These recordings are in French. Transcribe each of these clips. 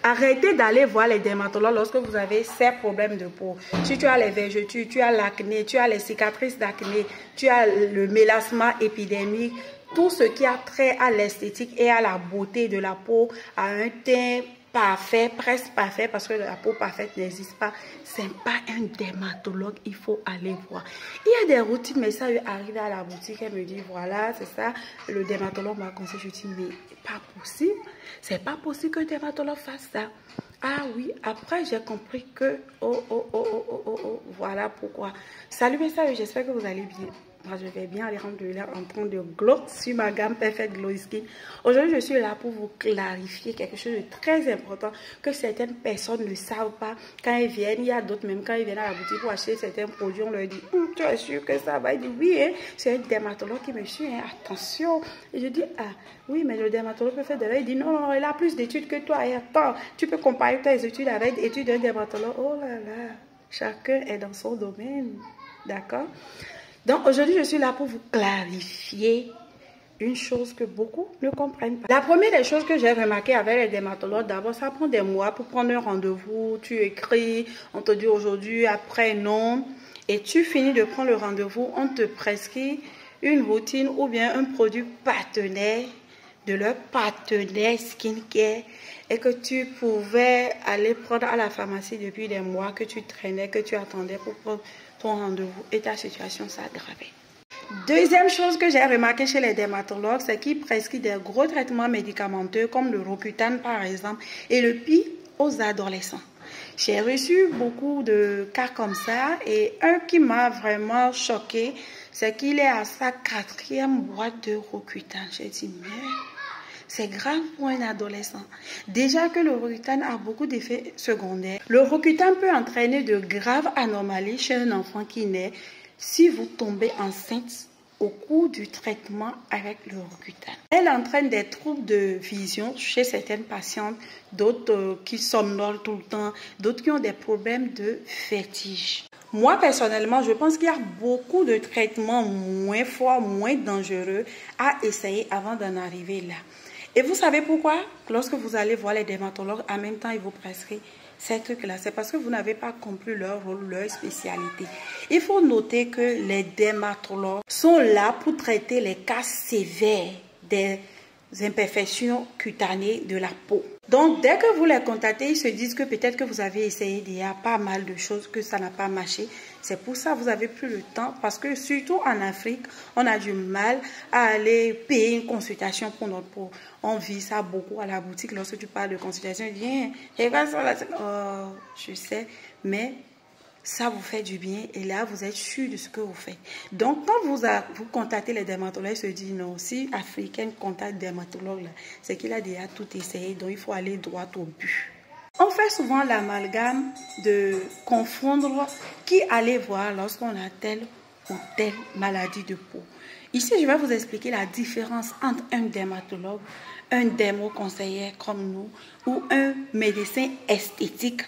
Arrêtez d'aller voir les dermatologues lorsque vous avez ces problèmes de peau. Si tu as les vergetures, tu as l'acné, tu as les cicatrices d'acné, tu as le mélasma épidermique, tout ce qui a trait à l'esthétique et à la beauté de la peau, à un teint parfait, presque parfait, parce que la peau parfaite n'existe pas. C'est pas un dermatologue, il faut aller voir. Il y a des routines, mais ça, arrive à la boutique, elle me dit, voilà, c'est ça, le dermatologue m'a conseillé. Je dis, mais pas possible, c'est pas possible qu'un dermatologue fasse ça. Ah oui, après j'ai compris que, voilà pourquoi. Salut mes soeurs, j'espère que vous allez bien. Moi, je vais bien, alhamdoulilah, en train de glow sur ma gamme Perfect Glow Skin. Aujourd'hui, je suis là pour vous clarifier quelque chose de très important que certaines personnes ne savent pas. Quand elles viennent, il y a d'autres, même quand ils viennent à la boutique pour acheter certains produits, on leur dit, tu es sûr que ça va? Ils disent, oui, hein, c'est un dermatologue qui me suit, hein, attention. Et je dis, ah, oui, mais le dermatologue peut faire de là. Il dit, non, non, il a plus d'études que toi. Et attends, tu peux comparer tes études avec les études d'un dermatologue. Oh là là, chacun est dans son domaine, d'accord? Donc aujourd'hui, je suis là pour vous clarifier une chose que beaucoup ne comprennent pas. La première des choses que j'ai remarqué avec les dermatologues, d'abord, ça prend des mois pour prendre un rendez-vous. Tu écris, on te dit aujourd'hui, après, non. Et tu finis de prendre le rendez-vous, on te prescrit une routine ou bien un produit partenaire de leur partenaire skincare et que tu pouvais aller prendre à la pharmacie depuis des mois, que tu traînais, que tu attendais pour prendre ton rendez-vous et ta situation s'aggravait. Deuxième chose que j'ai remarqué chez les dermatologues, c'est qu'ils prescrivent des gros traitements médicamenteux comme le Roaccutane par exemple et le pire aux adolescents. J'ai reçu beaucoup de cas comme ça et un qui m'a vraiment choqué, c'est qu'il est à sa 4e boîte de Roaccutane. J'ai dit, mais c'est grave pour un adolescent. Déjà que le Roaccutane a beaucoup d'effets secondaires. Le Roaccutane peut entraîner de graves anomalies chez un enfant qui naît si vous tombez enceinte au cours du traitement avec le Roaccutane. Elle entraîne des troubles de vision chez certaines patientes, d'autres qui somnolent tout le temps, d'autres qui ont des problèmes de vertige. Moi, personnellement, je pense qu'il y a beaucoup de traitements moins forts, moins dangereux à essayer avant d'en arriver là. Et vous savez pourquoi? Lorsque vous allez voir les dermatologues, en même temps, ils vous prescrivent ces trucs-là. C'est parce que vous n'avez pas compris leur rôle, leur spécialité. Il faut noter que les dermatologues sont là pour traiter les cas sévères des imperfections cutanées de la peau. Donc, dès que vous les contactez, ils se disent que peut-être que vous avez essayé déjà pas mal de choses, que ça n'a pas marché. C'est pour ça que vous avez plus le temps, parce que surtout en Afrique, on a du mal à aller payer une consultation pour notre peau. On vit ça beaucoup à la boutique. Lorsque tu parles de consultation, tu dis, regarde ça là. Oh, je sais, mais ça vous fait du bien et là, vous êtes sûr de ce que vous faites. Donc, quand vous contactez les dermatologues, ils se disent non, si Africain contacte dermatologue, c'est qu'il a déjà tout essayé, donc il faut aller droit au but. On fait souvent l'amalgame de confondre qui aller voir lorsqu'on a telle ou telle maladie de peau. Ici, je vais vous expliquer la différence entre un dermatologue, un dermoconseiller comme nous ou un médecin esthétique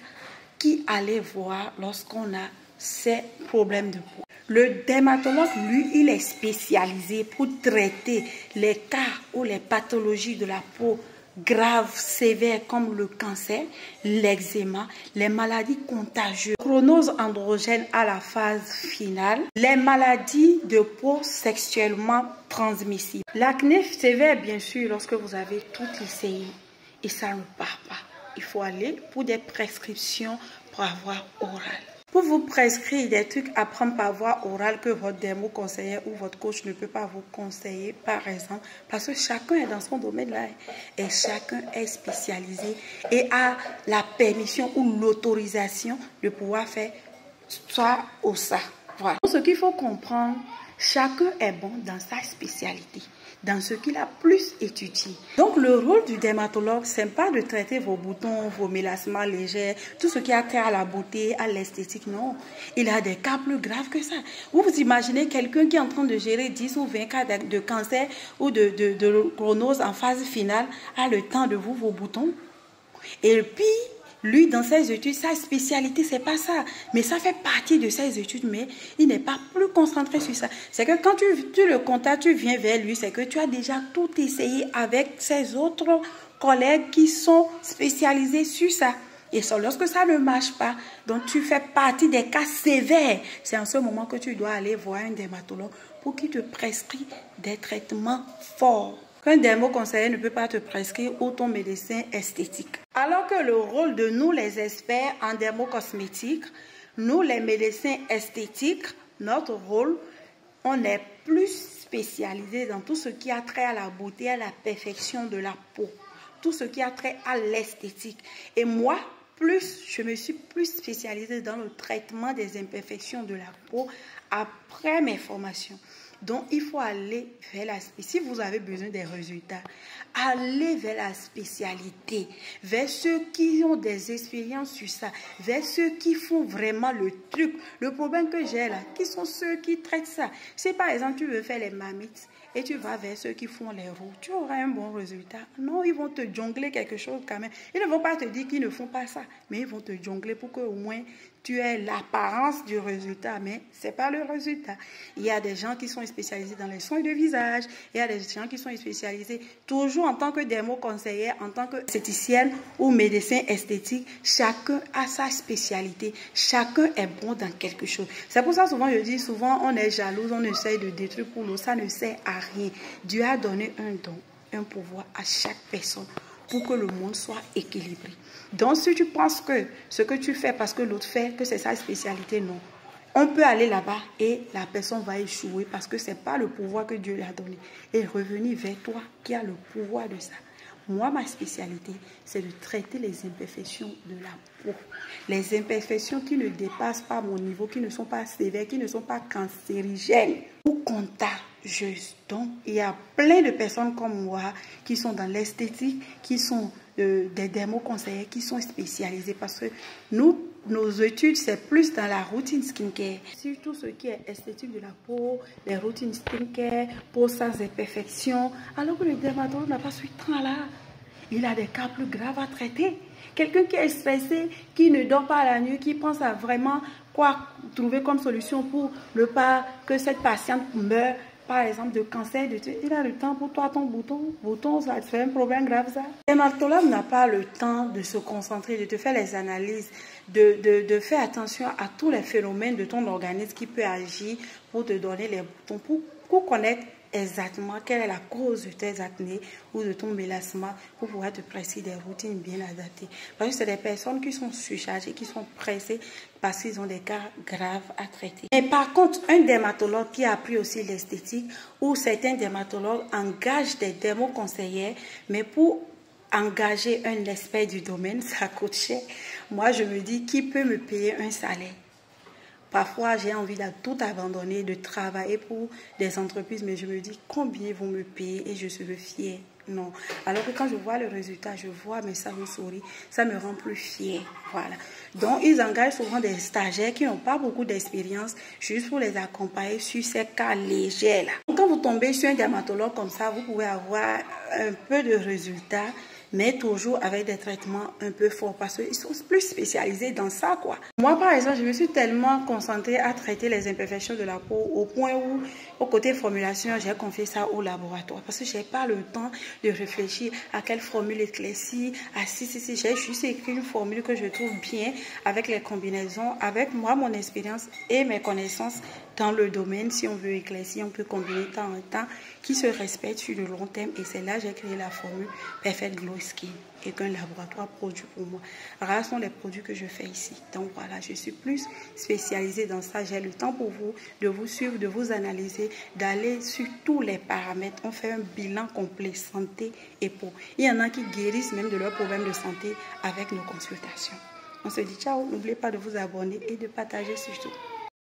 qui allait voir lorsqu'on a ces problèmes de peau. Le dermatologue, lui, il est spécialisé pour traiter les cas ou les pathologies de la peau graves, sévères comme le cancer, l'eczéma, les maladies contagieuses, chronose androgène à la phase finale, les maladies de peau sexuellement transmissibles. L'acné sévère, bien sûr, lorsque vous avez tout essayé et ça ne part pas. Il faut aller pour des prescriptions pour avoir oral. Pour vous prescrire des trucs à prendre par voie orale que votre dermoconseiller ou votre coach ne peut pas vous conseiller, par exemple, parce que chacun est dans son domaine là et chacun est spécialisé et a la permission ou l'autorisation de pouvoir faire ça ou ça. Voilà. Ce qu'il faut comprendre, chacun est bon dans sa spécialité, dans ce qu'il a plus étudié. Donc, le rôle du dermatologue, ce n'est pas de traiter vos boutons, vos mélasmas légers, tout ce qui a trait à la beauté, à l'esthétique, non. Il a des cas plus graves que ça. Vous vous imaginez quelqu'un qui est en train de gérer 10 ou 20 cas de cancer ou de chronose en phase finale, a le temps de vos boutons. Et puis, lui, dans ses études, sa spécialité, c'est pas ça. Mais ça fait partie de ses études, mais il n'est pas plus concentré sur ça. C'est que quand tu le contactes, tu viens vers lui, c'est que tu as déjà tout essayé avec ses autres collègues qui sont spécialisés sur ça. Et ça, lorsque ça ne marche pas, donc tu fais partie des cas sévères, c'est en ce moment que tu dois aller voir un dermatologue pour qu'il te prescrit des traitements forts qu'un dermoconseiller ne peut pas te prescrire ou ton médecin esthétique. Alors que le rôle de nous, les experts en dermocosmétique, nous, les médecins esthétiques, notre rôle, on est plus spécialisé dans tout ce qui a trait à la beauté, à la perfection de la peau, tout ce qui a trait à l'esthétique. Et moi, je me suis plus spécialisée dans le traitement des imperfections de la peau après mes formations. Donc, il faut aller vers la spécialité. Si vous avez besoin des résultats, allez vers la spécialité, vers ceux qui ont des expériences sur ça, vers ceux qui font vraiment le truc. Le problème que j'ai là, qui sont ceux qui traitent ça. Si par exemple, tu veux faire les mamites et tu vas vers ceux qui font les roux, tu auras un bon résultat. Non, ils vont te jongler quelque chose quand même. Ils ne vont pas te dire qu'ils ne font pas ça, mais ils vont te jongler pour que au moins tu aies l'apparence du résultat, mais ce n'est pas le résultat. Il y a des gens qui sont spécialisés dans les soins de visage, il y a des gens qui sont spécialisés toujours en tant que dermoconseillère, en tant qu'esthéticienne ou médecin esthétique. Chacun a sa spécialité, chacun est bon dans quelque chose. C'est pour ça souvent je dis, souvent on est jalouse, on essaye de détruire pour nous, ça ne sert à rien. Dieu a donné un don, un pouvoir à chaque personne pour que le monde soit équilibré. Donc, si tu penses que ce que tu fais parce que l'autre fait, que c'est sa spécialité, non. On peut aller là-bas et la personne va échouer parce que ce n'est pas le pouvoir que Dieu lui a donné. Et revenir vers toi qui a le pouvoir de ça. Moi, ma spécialité, c'est de traiter les imperfections de la peau. Les imperfections qui ne dépassent pas mon niveau, qui ne sont pas sévères, qui ne sont pas cancérigènes ou contagieuses. Donc, il y a plein de personnes comme moi qui sont dans l'esthétique, qui sont des dermoconseillers, qui sont spécialisés parce que nos études, c'est plus dans la routine skincare. Surtout ce qui est esthétique de la peau, les routines skincare, peau sans imperfection. Alors que le dermatologue n'a pas ce temps-là. Il a des cas plus graves à traiter. Quelqu'un qui est stressé, qui ne dort pas la nuit, qui pense à vraiment quoi trouver comme solution pour ne pas que cette patiente meure, par exemple, de cancer, il a le temps pour toi, ton bouton, ça te fait un problème grave, ça. Le dermatologue n'a pas le temps de se concentrer, de te faire les analyses, de faire attention à tous les phénomènes de ton organisme qui peut agir pour te donner les boutons, pour connaître exactement quelle est la cause de tes acnés ou de ton mélasma pour pouvoir te presser des routines bien adaptées. Parce que c'est des personnes qui sont surchargées, qui sont pressées parce qu'ils ont des cas graves à traiter. Mais par contre, un dermatologue qui a appris aussi l'esthétique ou certains dermatologues engagent des dermoconseillers, mais pour engager un expert du domaine, ça coûte cher. Moi, je me dis, qui peut me payer un salaire? Parfois, j'ai envie de tout abandonner, de travailler pour des entreprises, mais je me dis combien ils vont me payer et je serai fière. Non. Alors que quand je vois le résultat, je vois, mais ça me sourit, ça me rend plus fière. Voilà. Donc, ils engagent souvent des stagiaires qui n'ont pas beaucoup d'expérience, juste pour les accompagner sur ces cas légers-là. Quand vous tombez sur un dermatologue comme ça, vous pouvez avoir un peu de résultats, mais toujours avec des traitements un peu forts parce qu'ils sont plus spécialisés dans ça, quoi. Moi, par exemple, je me suis tellement concentrée à traiter les imperfections de la peau au point où, au côté formulation, j'ai confié ça au laboratoire parce que je n'ai pas le temps de réfléchir à quelle formule éclaircir. Ah si, j'ai juste écrit une formule que je trouve bien avec les combinaisons, avec moi, mon expérience et mes connaissances dans le domaine. Si on veut éclaircir, on peut combiner temps en temps qui se respecte sur le long terme. Et c'est là que j'ai créé la formule Perfect Glow Skin et qu'un laboratoire produit pour moi. Rares sont les produits que je fais ici. Donc voilà, je suis plus spécialisée dans ça. J'ai le temps pour vous, de vous suivre, de vous analyser, d'aller sur tous les paramètres. On fait un bilan complet santé et peau. Il y en a qui guérissent même de leurs problèmes de santé avec nos consultations. On se dit ciao, n'oubliez pas de vous abonner et de partager surtout.